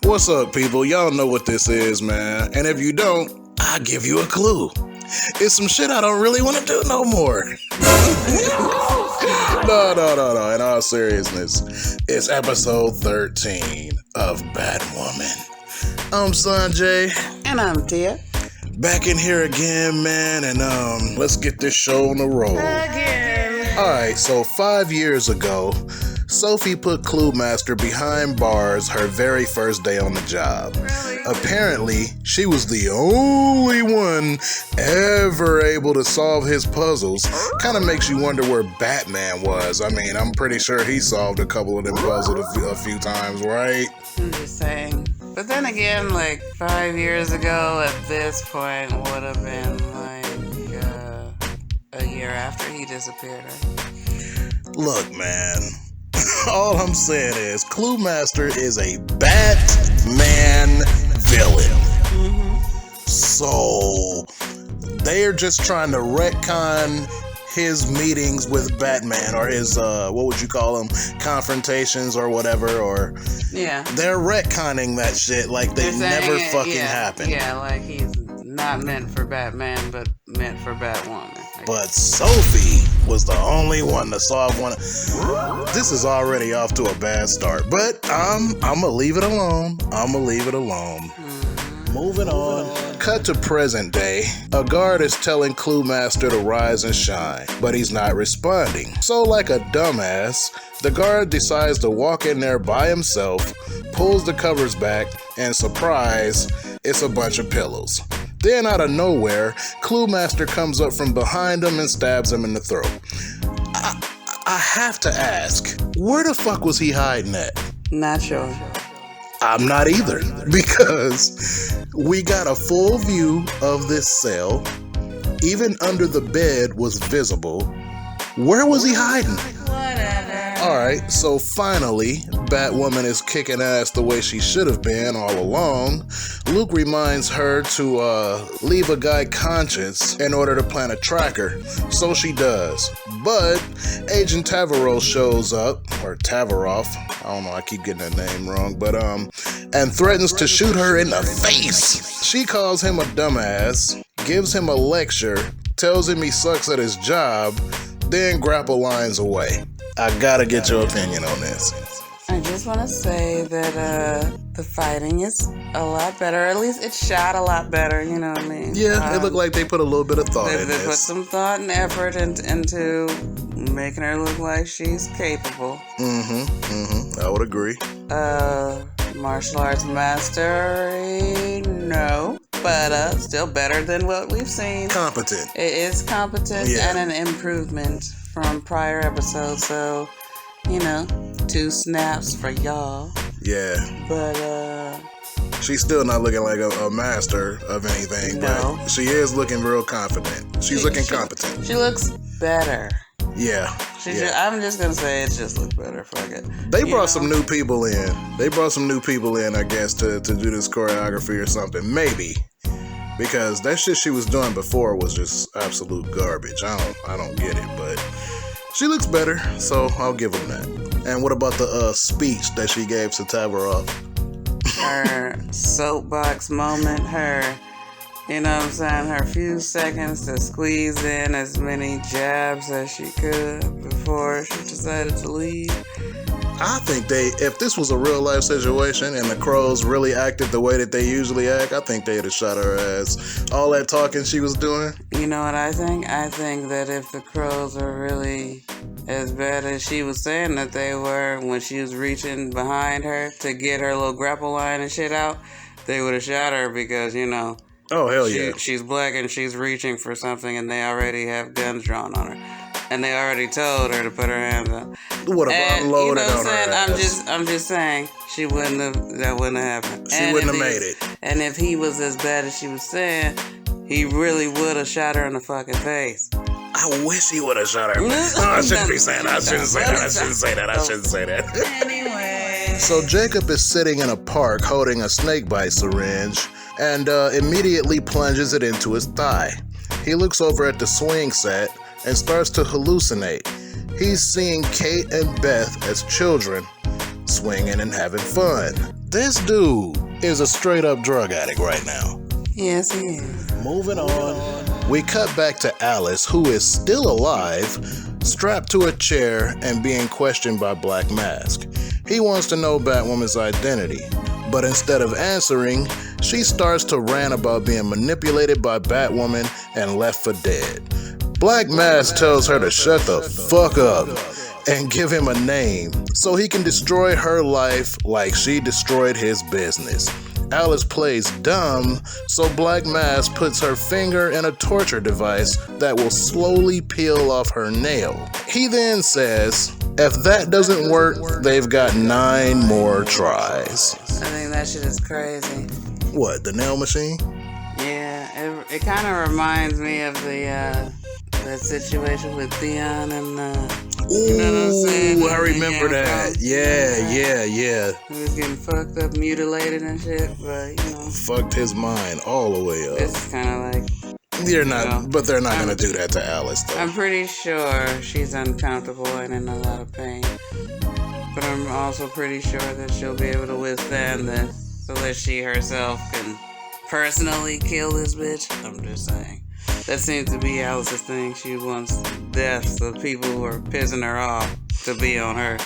What's up, people? Y'all know what this is, man. And if you don't, I'll give you a clue. It's some shit I don't really want to do no more. No. In all seriousness, it's episode 13 of Batwoman. I'm Sanjay. And I'm Tia. Back in here again, man, and let's get this show on the road. Again. Alright, so 5 years ago, Sophie put Cluemaster behind bars her very first day on the job. Really? Apparently, she was the only one ever able to solve his puzzles. Kind of makes you wonder where Batman was. I mean, I'm pretty sure he solved a couple of them puzzles a few times, right? I'm just saying. But then again, like 5 years ago at this point would have been like a year after he disappeared, right? Look, man. All I'm saying is Cluemaster is a Batman villain. Mm-hmm. So they're just trying to retcon his meetings with Batman, or his what would you call them, confrontations or whatever, or yeah, they're retconning that shit like they never fucking happened. Yeah, like he's not meant for Batman, but meant for Batwoman. But Sophie was the only one to solve one. This is already off to a bad start, but I'ma leave it alone. Moving on. Cut to present day. A guard is telling Cluemaster to rise and shine, but he's not responding. So like a dumbass, the guard decides to walk in there by himself, pulls the covers back, and surprise, it's a bunch of pillows. Then out of nowhere, Cluemaster comes up from behind him and stabs him in the throat. I have to ask, where the fuck was he hiding at? Not sure. I'm not either, because we got a full view of this cell. Even under the bed was visible. Where was he hiding? Whatever. Alright, so finally, Batwoman is kicking ass the way she should have been all along. Luke reminds her to leave a guy conscious in order to plant a tracker, so she does. But Agent Taveroff shows up, or Taveroff, I don't know, I keep getting that name wrong, but and threatens to shoot her in the face. She calls him a dumbass, gives him a lecture, tells him he sucks at his job, then grapple lines away. I gotta get your opinion on this. I just want to say that the fighting is a lot better. At least it's shot a lot better, you know what I mean? Yeah, it looked like they put a little bit of thought in They this. put some thought and effort into making her look like she's capable. I would agree. Martial arts mastery, no. But still better than what we've seen. Competent. It is competent and an improvement from prior episodes. So, 2 snaps for y'all. Yeah. But she's still not looking like a master of anything, no. But she is looking real confident. She's looking competent. She looks better. Yeah. I'm just gonna say it just looks better. Fuck it. They brought some new people in. I guess, to do this choreography or something. Maybe. Because that shit she was doing before was just absolute garbage. I don't get it, but she looks better, so I'll give them that. And what about the speech that she gave to Taveroff? Her soapbox moment, her her few seconds to squeeze in as many jabs as she could before she decided to leave. I think if this was a real life situation and the Crows really acted the way that they usually act, I think they'd have shot her ass. All that talking she was doing. You know what I think? I think that if the Crows were really as bad as she was saying that they were when she was reaching behind her to get her little grapple line and shit out, they would have shot her because, oh, hell yeah. She's black and she's reaching for something and they already have guns drawn on her. And they already told her to put her hands up. Would have unloaded on her ass. I'm just saying, that wouldn't have happened. She wouldn't have made it. And if he was as bad as she was saying, he really would have shot her in the fucking face. I wish he would have shot her. No, I shouldn't be saying that. I shouldn't say that. Anyway. So Jacob is sitting in a park holding a snakebite syringe and immediately plunges it into his thigh. He looks over at the swing set and starts to hallucinate. He's seeing Kate and Beth as children, swinging and having fun. This dude is a straight up drug addict right now. Yes, he is. Moving on, we cut back to Alice, who is still alive, strapped to a chair and being questioned by Black Mask. He wants to know Batwoman's identity, but instead of answering, she starts to rant about being manipulated by Batwoman and left for dead. Black Mask tells her to shut the fuck up and give him a name so he can destroy her life like she destroyed his business. Alice plays dumb, so Black Mask puts her finger in a torture device that will slowly peel off her nail. He then says, if that doesn't work, they've got 9 more tries. I think that shit is crazy. What, the nail machine? Yeah, it kind of reminds me of the situation with Theon and Ooh, you know what I'm saying? I remember that. Yeah. He was getting fucked up, mutilated and shit, but you know. Fucked his mind all the way up. This is kind of like. But they're not gonna do that to Alice, though. I'm pretty sure she's uncomfortable and in a lot of pain. But I'm also pretty sure that she'll be able to withstand this so that she herself can personally kill this bitch. I'm just saying. That seems to be Alice's thing. She wants deaths of people who are pissing her off to be on her.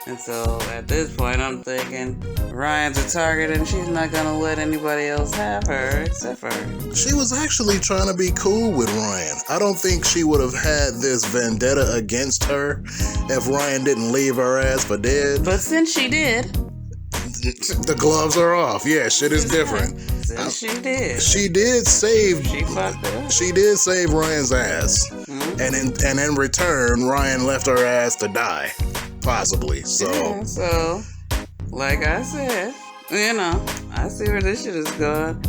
And so at this point, I'm thinking Ryan's a target and she's not going to let anybody else have her except for her. She was actually trying to be cool with Ryan. I don't think she would have had this vendetta against her if Ryan didn't leave her ass for dead. But since she did, the gloves are off. Yeah, shit is different. Since she did. She did save. She fucked it up. She did save Ryan's ass. Mm-hmm. And in return, Ryan left her ass to die. Possibly. So, like I said, you know, I see where this shit is going.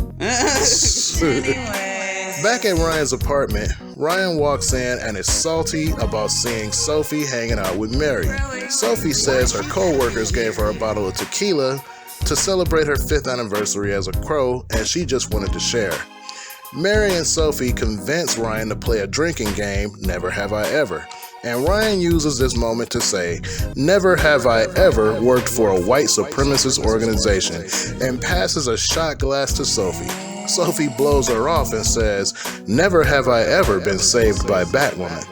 Anyway. Back at Ryan's apartment, Ryan walks in and is salty about seeing Sophie hanging out with Mary. Really? Sophie says her co-workers gave her a bottle of tequila to celebrate her 5th anniversary as a crow, and she just wanted to share. Mary and Sophie convince Ryan to play a drinking game, Never Have I Ever. And Ryan uses this moment to say, never have I ever worked for a white supremacist organization, and passes a shot glass to Sophie. Sophie blows her off and says, never have I ever been saved by Batwoman.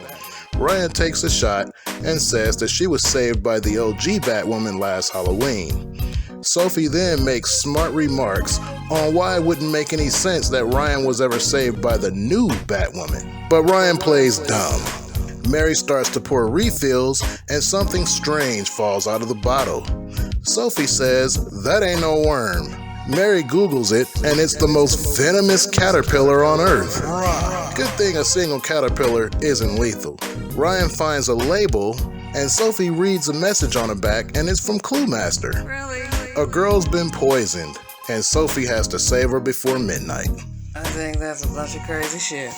Ryan takes a shot and says that she was saved by the OG Batwoman last Halloween. Sophie then makes smart remarks on why it wouldn't make any sense that Ryan was ever saved by the new Batwoman. But Ryan plays dumb. Mary starts to pour refills and something strange falls out of the bottle. Sophie says, that ain't no worm. Mary Googles it and it's the most venomous caterpillar on Earth. Good thing a single caterpillar isn't lethal. Ryan finds a label and Sophie reads a message on the back and it's from Clue Master. Really? A girl's been poisoned and Sophie has to save her before midnight. I think that's a bunch of crazy shit.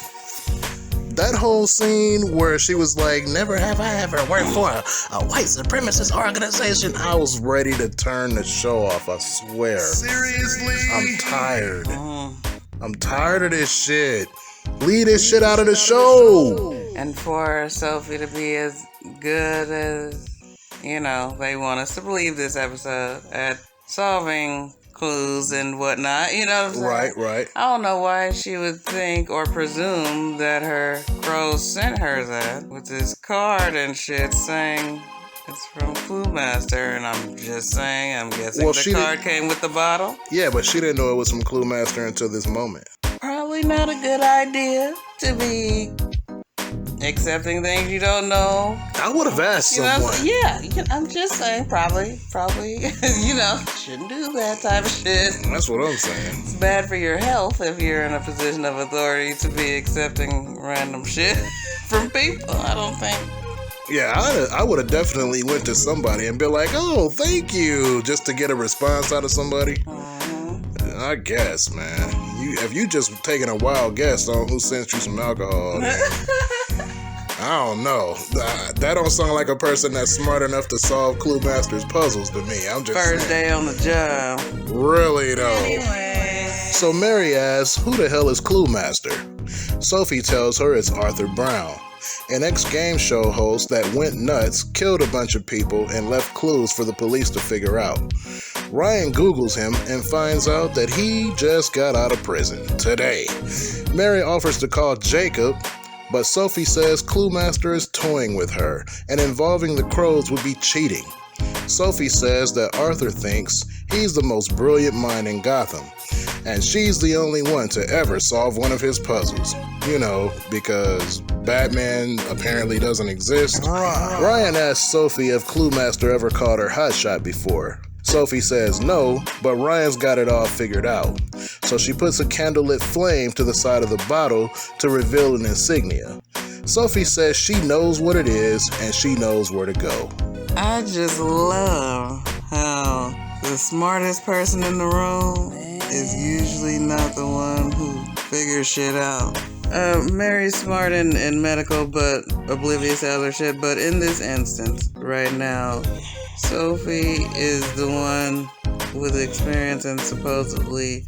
That whole scene where she was like, never have I ever worked for a white supremacist organization. I was ready to turn the show off, I swear. Seriously? I'm tired. I'm tired of this shit. Leave this shit out of the show. And for Sophie to be as good as, you know, they want us to believe this episode at solving clues and whatnot, you know what I'm saying? Right. I don't know why she would think or presume that her crows sent her that with this card and shit saying it's from Clue Master, and I'm just saying, I'm guessing the card came with the bottle? Yeah, but she didn't know it was from Clue Master until this moment. Probably not a good idea to be accepting things you don't know. I would have asked someone. Yeah, I'm just saying, probably, you know, shouldn't do that type of shit. That's what I'm saying. It's bad for your health if you're in a position of authority to be accepting random shit from people, I don't think. Yeah, I would have definitely went to somebody and be like, oh, thank you, just to get a response out of somebody. Mm-hmm. I guess, man. If you just taking a wild guess on who sent you some alcohol, I don't know. That don't sound like a person that's smart enough to solve Clue Master's puzzles to me. I'm just First saying. day on the job. Really, though. Anyway. So Mary asks, who the hell is Clue Master? Sophie tells her it's Arthur Brown, an ex-game show host that went nuts, killed a bunch of people, and left clues for the police to figure out. Ryan Googles him and finds out that he just got out of prison today. Mary offers to call Jacob, but Sophie says Cluemaster is toying with her, and involving the crows would be cheating. Sophie says that Arthur thinks he's the most brilliant mind in Gotham, and she's the only one to ever solve one of his puzzles. You know, because Batman apparently doesn't exist. Ryan asks Sophie if Cluemaster ever called her hotshot before. Sophie says no, but Ryan's got it all figured out. So she puts a candlelit flame to the side of the bottle to reveal an insignia. Sophie says she knows what it is and she knows where to go. I just love how the smartest person in the room is usually not the one who figures shit out. Mary's smart in medical, but oblivious to other shit. But in this instance, right now, Sophie is the one with experience and supposedly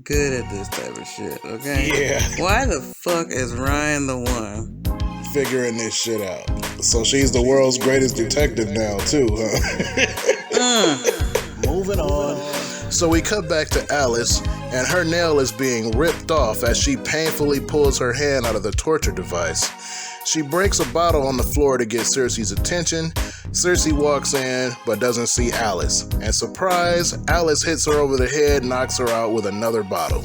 good at this type of shit, okay? Yeah. Why the fuck is Ryan the one figuring this shit out? So she's the world's greatest detective now, too, huh? Moving on. So we cut back to Alice, and her nail is being ripped off as she painfully pulls her hand out of the torture device. She breaks a bottle on the floor to get Circe's attention. Circe walks in, but doesn't see Alice. And surprise, Alice hits her over the head, knocks her out with another bottle.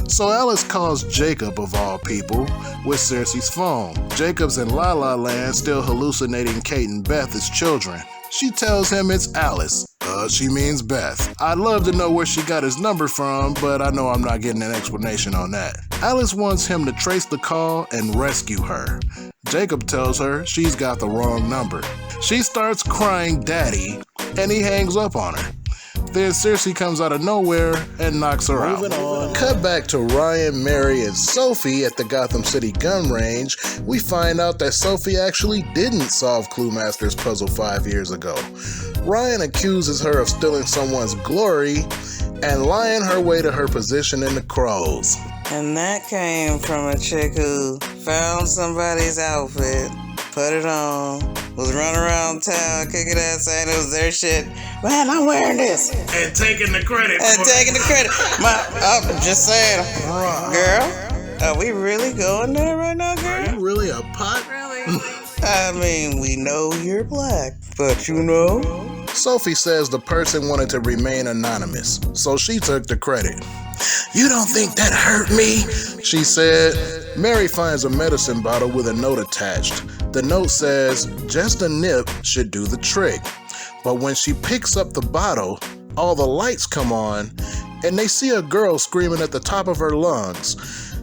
So Alice calls Jacob, of all people, with Circe's phone. Jacob's in La La Land, still hallucinating Kate and Beth as children. She tells him it's Alice. She means Beth. I'd love to know where she got his number from, but I know I'm not getting an explanation on that. Alice wants him to trace the call and rescue her. Jacob tells her she's got the wrong number. She starts crying daddy, and he hangs up on her. Then Circe comes out of nowhere and knocks her out. Cut back to Ryan, Mary, and Sophie at the Gotham City gun range. We find out that Sophie actually didn't solve Cluemaster's puzzle 5 years ago. Ryan accuses her of stealing someone's glory and lying her way to her position in the Crows. And that came from a chick who found somebody's outfit, put it on, was running around town kicking ass saying it was their shit. Man, I'm wearing this. And taking the credit. I'm just saying, girl, are we really going there right now, girl? Are you really a pot? Really? I mean, we know you're black, but you know. Sophie says the person wanted to remain anonymous, so she took the credit. You don't think that hurt me? She said. Mary finds a medicine bottle with a note attached. The note says, just a nip should do the trick. But when she picks up the bottle, all the lights come on, and they see a girl screaming at the top of her lungs.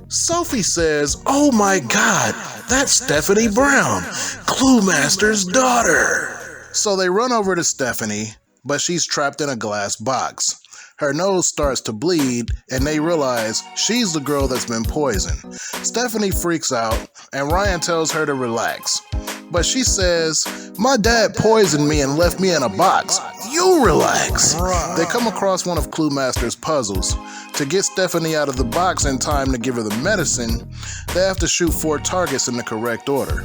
Sophie says, oh my God, that's Stephanie Brown, Cluemaster's daughter. So they run over to Stephanie, but she's trapped in a glass box. Her nose starts to bleed, and they realize she's the girl that's been poisoned. Stephanie freaks out, and Ryan tells her to relax. But she says, my dad poisoned me and left me in a box. You relax. They come across one of Cluemaster's puzzles. To get Stephanie out of the box in time to give her the medicine, they have to shoot 4 targets in the correct order.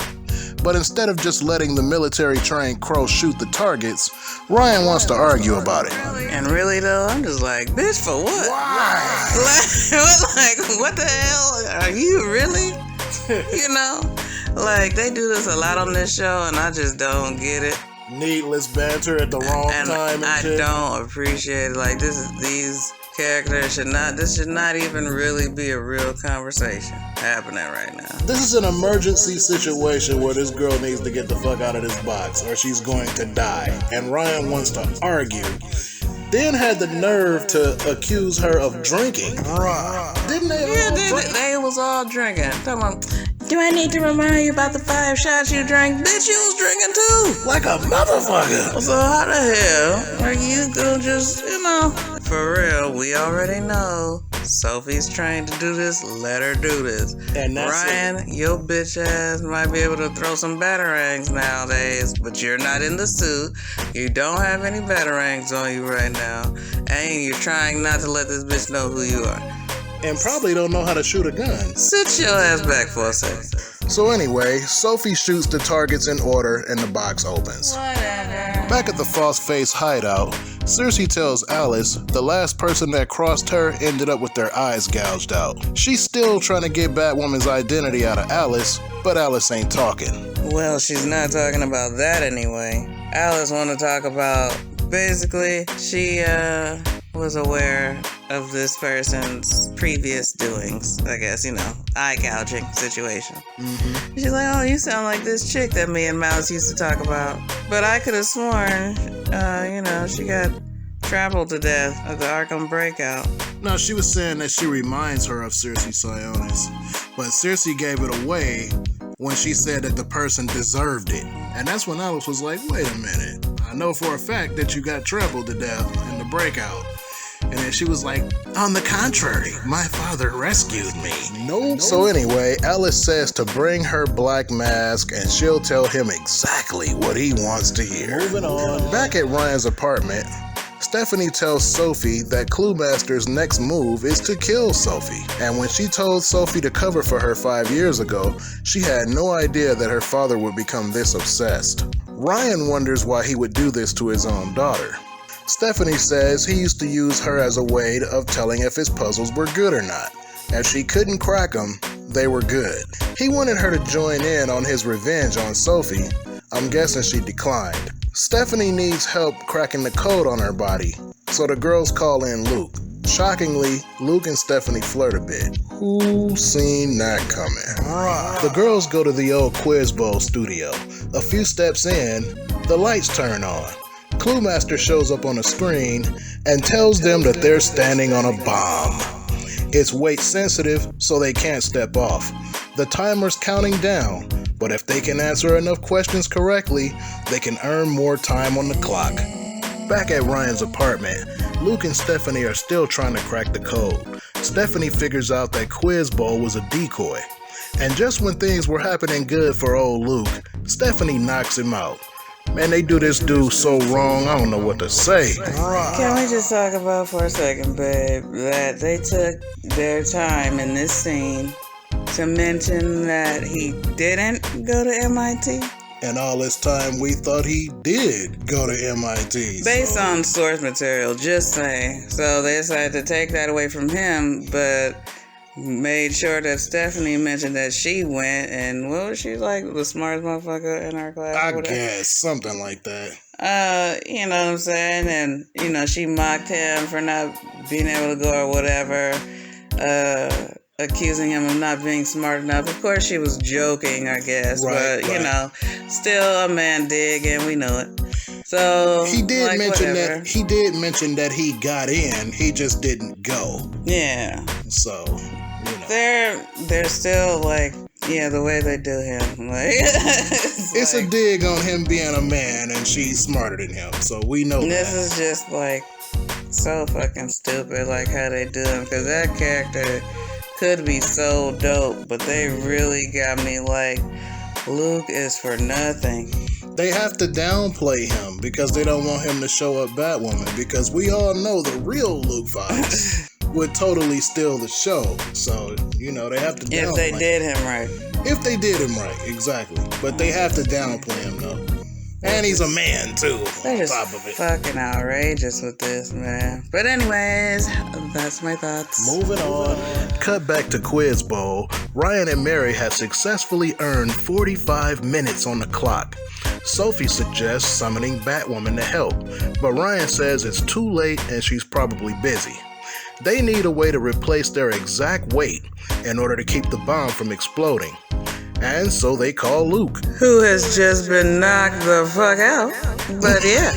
But instead of just letting the military-trained Crow shoot the targets, Ryan wants to argue about it. And really though, I'm just like, bitch, for what? Why? Like, what the hell? Are you really? You know? Like, they do this a lot on this show, and I just don't get it. Needless banter at the wrong time and I shit. don't appreciate it. Like, these characters should not even really be a real conversation happening right now. This is an emergency situation where this girl needs to get the fuck out of this box or she's going to die. And Ryan wants to argue. Then had the nerve to accuse her of drinking. Didn't they? Yeah, they was all drinking. Talking about, do I need to remind you about the 5 shots you drank? Bitch, you was drinking too. Like a motherfucker. So how the hell are you gonna just, for real, we already know Sophie's trained to do this, let her do this. And that's Ryan, your bitch ass might be able to throw some batarangs nowadays, but you're not in the suit. You don't have any batarangs on you right now. And you're trying not to let this bitch know who you are. And probably don't know how to shoot a gun. Sit your ass back for a second. So anyway, Sophie shoots the targets in order and the box opens. Whatever. Back at the False Face hideout, Cersei tells Alice the last person that crossed her ended up with their eyes gouged out. She's still trying to get Batwoman's identity out of Alice, but Alice ain't talking. Well, she's not talking about that anyway. Alice want to talk about, basically, she was aware of this person's previous doings, I guess, eye gouging situation. Mm-hmm. She's like, oh, you sound like this chick that me and Mouse used to talk about. But I could have sworn, she got trampled to death at the Arkham breakout. No, she was saying that she reminds her of Cersei Sionis, but Cersei gave it away when she said that the person deserved it. And that's when Alice was like, wait a minute, I know for a fact that you got trampled to death in the breakout. And then she was like, on the contrary, my father rescued me. Nope. So anyway, Alice says to bring her black mask and she'll tell him exactly what he wants to hear. Moving on. Back at Ryan's apartment, Stephanie tells Sophie that Cluemaster's next move is to kill Sophie. And when she told Sophie to cover for her 5 years ago, she had no idea that her father would become this obsessed. Ryan wonders why he would do this to his own daughter. Stephanie says he used to use her as a way of telling if his puzzles were good or not. If she couldn't crack them, they were good. He wanted her to join in on his revenge on Sophie. I'm guessing she declined. Stephanie needs help cracking the code on her body, so the girls call in Luke. Shockingly, Luke and Stephanie flirt a bit. Who seen that coming? The girls go to the old Quiz Bowl studio. A few steps in, the lights turn on. Cluemaster shows up on the screen and tells them that they're standing on a bomb. It's weight sensitive, so they can't step off. The timer's counting down, but if they can answer enough questions correctly, they can earn more time on the clock. Back at Ryan's apartment, Luke and Stephanie are still trying to crack the code. Stephanie figures out that Quiz Bowl was a decoy. And just when things were happening good for old Luke, Stephanie knocks him out. Man, they do this dude so wrong, I don't know what to say. Can we just talk about for a second, babe, that they took their time in this scene to mention that he didn't go to MIT? And all this time we thought he did go to MIT. Based on source material, just saying. So they decided to take that away from him, but made sure that Stephanie mentioned that she went, and what was she like, the smartest motherfucker in our class? I guess, something like that. You know what I'm saying? And, she mocked him for not being able to go or whatever, accusing him of not being smart enough. Of course, she was joking, I guess, but, still a man dig, and we know it. So he did mention whatever. that he did mention that he got in, he just didn't go. Yeah. So, They're still the way they do him. It's a dig on him being a man and she's smarter than him. So we know this is just so fucking stupid, how they do him, because that character could be so dope, but they really got me Luke is for nothing. They have to downplay him because they don't want him to show up Batwoman, because we all know the real Luke Fox would totally steal the show. So, they have to downplay him. If they did him right. If they did him right, exactly. But they have to downplay him, though. And he's a man, too, They're on top of it. Fucking outrageous with this, man. But anyways, that's my thoughts. Moving on. Cut back to Quiz Bowl. Ryan and Mary have successfully earned 45 minutes on the clock. Sophie suggests summoning Batwoman to help, but Ryan says it's too late and she's probably busy. They need a way to replace their exact weight in order to keep the bomb from exploding. And so they call Luke, who has just been knocked the fuck out. But yeah.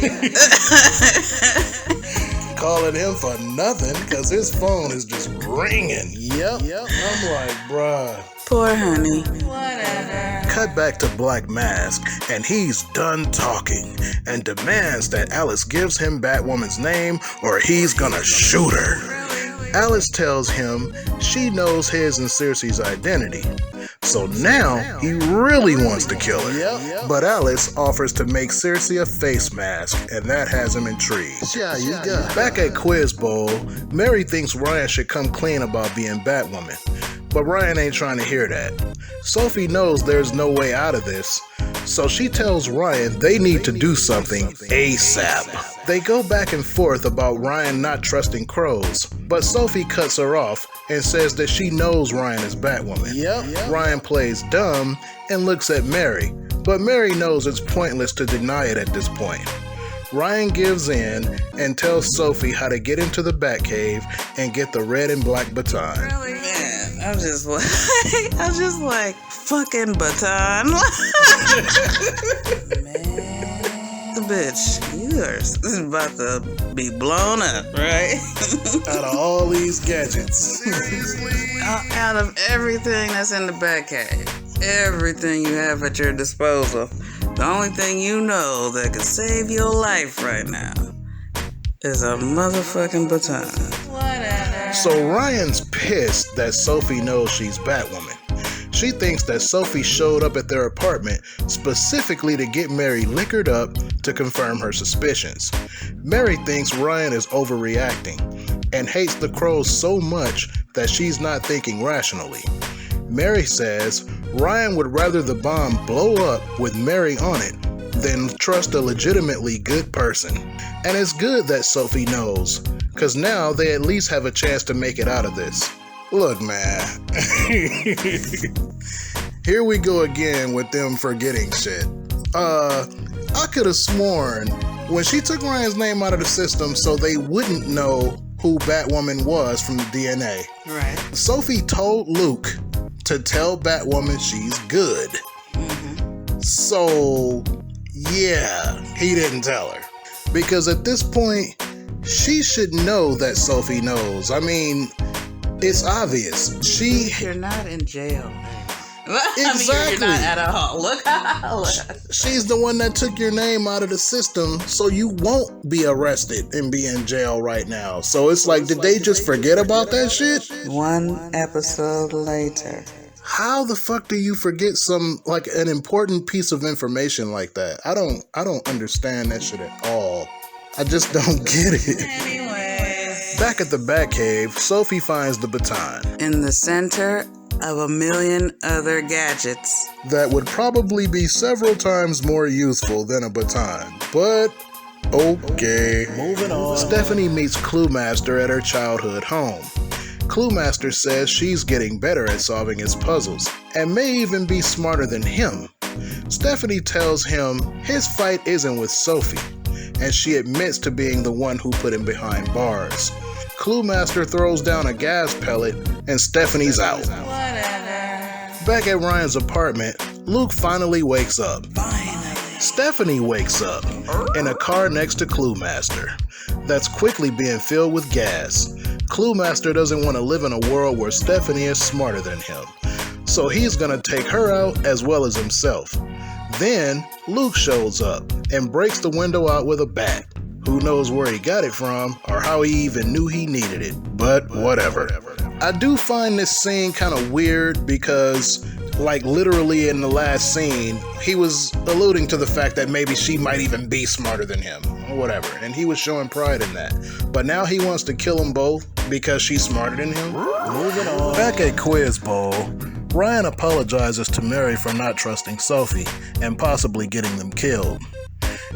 Calling him for nothing because his phone is just ringing. Yep. I'm like, bruh. Poor honey. Whatever. Cut back to Black Mask, and he's done talking and demands that Alice gives him Batwoman's name or he's gonna shoot her. Alice tells him she knows his and Cersei's identity. So now he really wants to kill her. But Alice offers to make Cersei a face mask, and that has him intrigued. Back at Quiz Bowl, Mary thinks Ryan should come clean about being Batwoman. But Ryan ain't trying to hear that. Sophie knows there's no way out of this, So she tells Ryan they need to do something ASAP. They go back and forth about Ryan not trusting crows, but Sophie cuts her off and says that she knows Ryan is Batwoman. Ryan plays dumb and looks at Mary, but Mary knows it's pointless to deny it at this point. Ryan gives in and tells Sophie how to get into the Batcave and get the red and black baton. Really? Man, I'm just like, fucking baton. Man, the bitch, you are about to be blown up, right? Out of all these gadgets. Seriously? Out of everything that's in the Batcave, everything you have at your disposal, the only thing you know that could save your life right now is a motherfucking baton. Whatever. So Ryan's pissed that Sophie knows she's Batwoman. She thinks that Sophie showed up at their apartment specifically to get Mary liquored up to confirm her suspicions. Mary thinks Ryan is overreacting and hates the crows so much that she's not thinking rationally. Mary says Ryan would rather the bomb blow up with Mary on it than trust a legitimately good person. And it's good that Sophie knows, because now they at least have a chance to make it out of this. Look, man. Here we go again with them forgetting shit. I could have sworn when she took Ryan's name out of the system so they wouldn't know who Batwoman was from the DNA. Right. Sophie told Luke to tell Batwoman she's good. So, yeah, he didn't tell her. Because at this point, she should know that Sophie knows. I mean, it's obvious. You're not in jail. Exactly. You're not at all. Look. She's the one that took your name out of the system, so you won't be arrested and be in jail right now. So it's like, did they just forget about that shit? One episode later. How the fuck do you forget an important piece of information like that? I don't understand that shit at all. I just don't get it. Anyways. Back at the Batcave, Sophie finds the baton. In the center of a million other gadgets. That would probably be several times more useful than a baton. But, okay. Moving on. Stephanie meets Cluemaster at her childhood home. Cluemaster says she's getting better at solving his puzzles, and may even be smarter than him. Stephanie tells him his fight isn't with Sophie, and she admits to being the one who put him behind bars. Cluemaster throws down a gas pellet, and Stephanie's out. Whatever. Back at Ryan's apartment, Luke finally wakes up. Stephanie wakes up in a car next to Cluemaster that's quickly being filled with gas. Cluemaster doesn't want to live in a world where Stephanie is smarter than him, so he's gonna take her out as well as himself. Then Luke shows up and breaks the window out with a bat. Who knows where he got it from or how he even knew he needed it, but whatever. I do find this scene kind of weird because, like, literally in the last scene, he was alluding to the fact that maybe she might even be smarter than him or whatever, and he was showing pride in that. But now he wants to kill them both because she's smarter than him? Moving on. Back at Quiz Bowl, Ryan apologizes to Mary for not trusting Sophie and possibly getting them killed.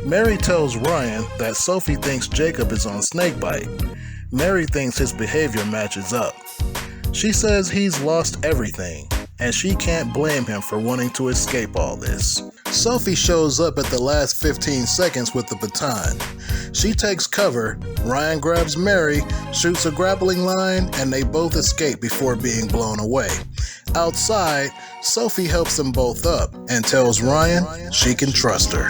Mary tells Ryan that Sophie thinks Jacob is on snakebite. Mary thinks his behavior matches up. She says he's lost everything, and she can't blame him for wanting to escape all this. Sophie shows up at the last 15 seconds with the baton. She takes cover, Ryan grabs Mary, shoots a grappling line, and they both escape before being blown away. Outside, Sophie helps them both up and tells Ryan she can trust her.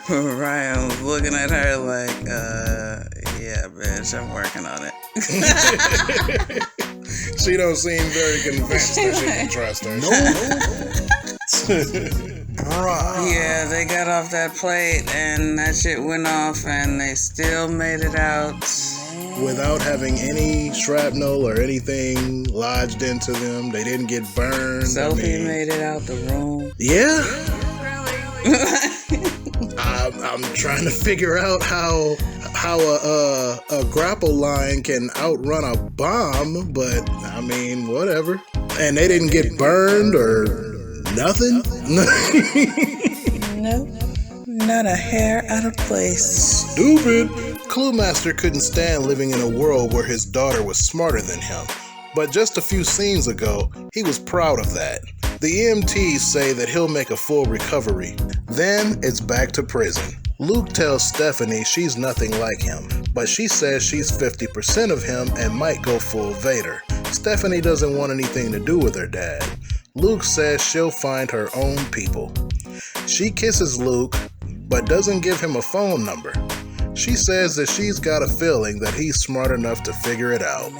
Ryan was looking at her like, yeah, bitch, I'm working on it. She don't seem very convinced that she can trust her. Yeah, they got off that plate and that shit went off and they still made it out. Without having any shrapnel or anything lodged into them. They didn't get burned. Sophie made it out the room. Yeah. I'm trying to figure out how a grapple line can outrun a bomb, but I mean, whatever. And they didn't get burned or nothing. Not a hair out of place. Stupid. Cluemaster couldn't stand living in a world where his daughter was smarter than him. But just a few scenes ago, he was proud of that. The EMTs say that he'll make a full recovery. Then it's back to prison. Luke tells Stephanie she's nothing like him, but she says she's 50% of him and might go full Vader. Stephanie doesn't want anything to do with her dad. Luke says she'll find her own people. She kisses Luke, but doesn't give him a phone number. She says that she's got a feeling that he's smart enough to figure it out.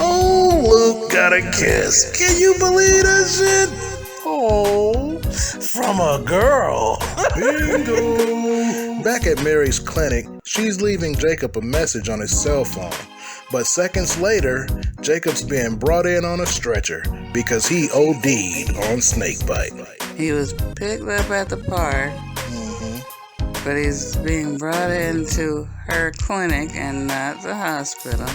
Oh, Luke got a kiss. Can you believe that shit? Oh, from a girl. Bingo. Back at Mary's clinic, she's leaving Jacob a message on his cell phone. But seconds later, Jacob's being brought in on a stretcher because he OD'd on snakebite. He was picked up at the park, but he's being brought into her clinic and not the hospital.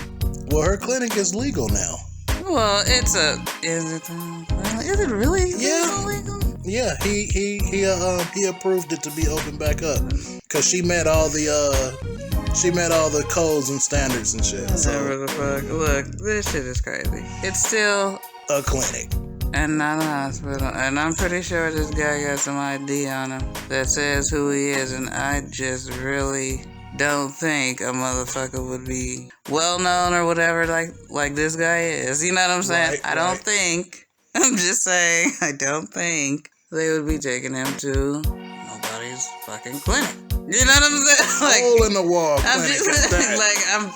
Well, her clinic is legal now. Well, is it really legal? Yeah, he approved it to be opened back up because she met all the codes and standards and shit. Whatever the fuck. Look, this shit is crazy. It's still a clinic and not a hospital. And I'm pretty sure this guy got some ID on him that says who he is. And I just really don't think a motherfucker would be well known or whatever like this guy is. You know what I'm saying? I don't think. I'm just saying. I don't think they would be taking him to nobody's fucking clinic. You know what I'm saying? Like, hole in the wall I'm clinic. just, I'm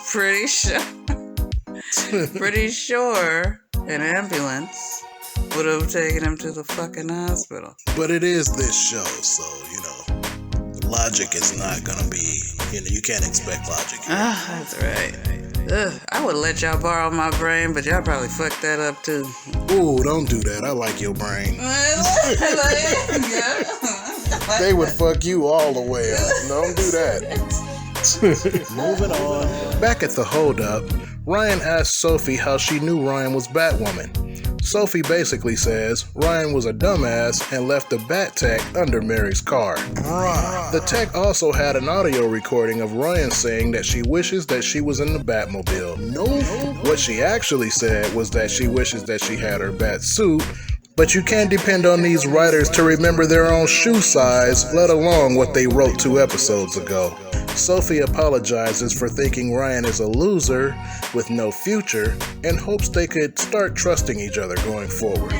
pretty sure an ambulance would have taken him to the fucking hospital. But it is this show, so, logic is not gonna be, you can't expect logic here. That's right. I would let y'all borrow my brain, but y'all probably fucked that up too. Ooh, don't do that. I like your brain. They would fuck you all the way up. Don't do that. Moving on. Back at the holdup, Ryan asks Sophie how she knew Ryan was Batwoman. Sophie basically says Ryan was a dumbass and left the bat tech under Mary's car. The tech also had an audio recording of Ryan saying that she wishes that she was in the Batmobile. What she actually said was that she wishes that she had her bat suit, but you can't depend on these writers to remember their own shoe size, let alone what they wrote 2 episodes ago. Sophie apologizes for thinking Ryan is a loser with no future and hopes they could start trusting each other going forward.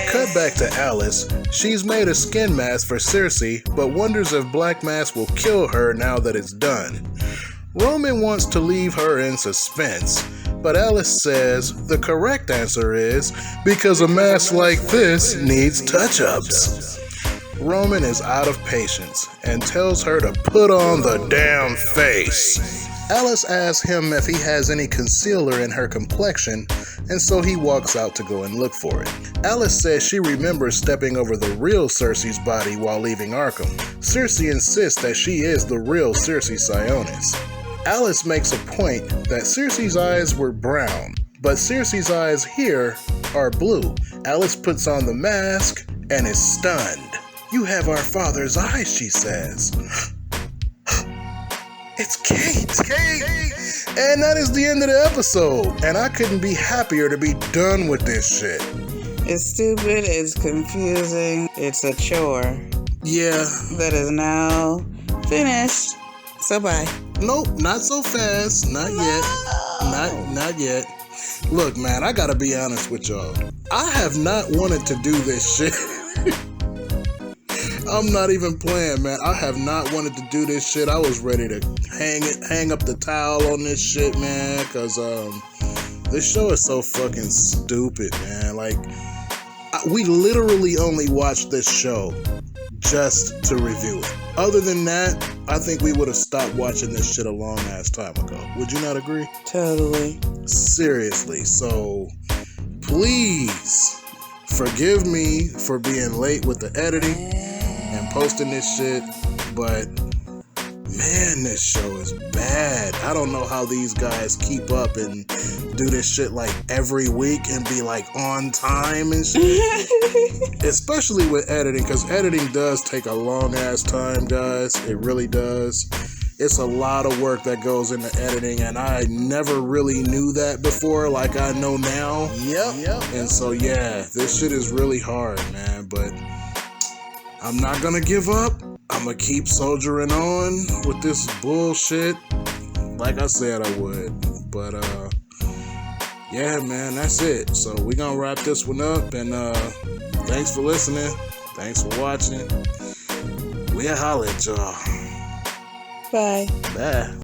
Cut back to Alice. She's made a skin mask for Circe, but wonders if Black Mask will kill her now that it's done. Roman wants to leave her in suspense, but Alice says the correct answer is because a mask like this needs touch-ups. Roman is out of patience and tells her to put on the damn face. Alice asks him if he has any concealer in her complexion, and so he walks out to go and look for it. Alice says she remembers stepping over the real Circe's body while leaving Arkham. Circe insists that she is the real Circe Sionis. Alice makes a point that Circe's eyes were brown, but Circe's eyes here are blue. Alice puts on the mask and is stunned. "You have our father's eyes," she says. It's Kate! And that is the end of the episode. And I couldn't be happier to be done with this shit. It's stupid, it's confusing, it's a chore. Yeah. That is now finished. So bye. Nope, not so fast. Not yet. Not yet. Look, man, I gotta be honest with y'all. I have not wanted to do this shit. I'm not even playing, man. I have not wanted to do this shit. I was ready to hang up the towel on this shit, man, because this show is so fucking stupid, man. Like, we literally only watched this show just to review it. Other than that, I think we would have stopped watching this shit a long ass time ago. Would you not agree? Totally. Seriously. So, please forgive me for being late with the editing and posting this shit, but Man, this show is bad. I don't know how these guys keep up and do this shit like every week and be like on time and shit. Especially with editing, because editing does take a long ass time, guys. It really does. It's a lot of work that goes into editing, and I never really knew that before like I know now. Yep. And so, yeah, this shit is really hard, man. But I'm not gonna give up. I'm gonna keep soldiering on with this bullshit like I said I would. But, yeah, man, that's it. So we gonna wrap this one up, and thanks for listening. Thanks for watching. We'll holler at y'all. Bye. Bye.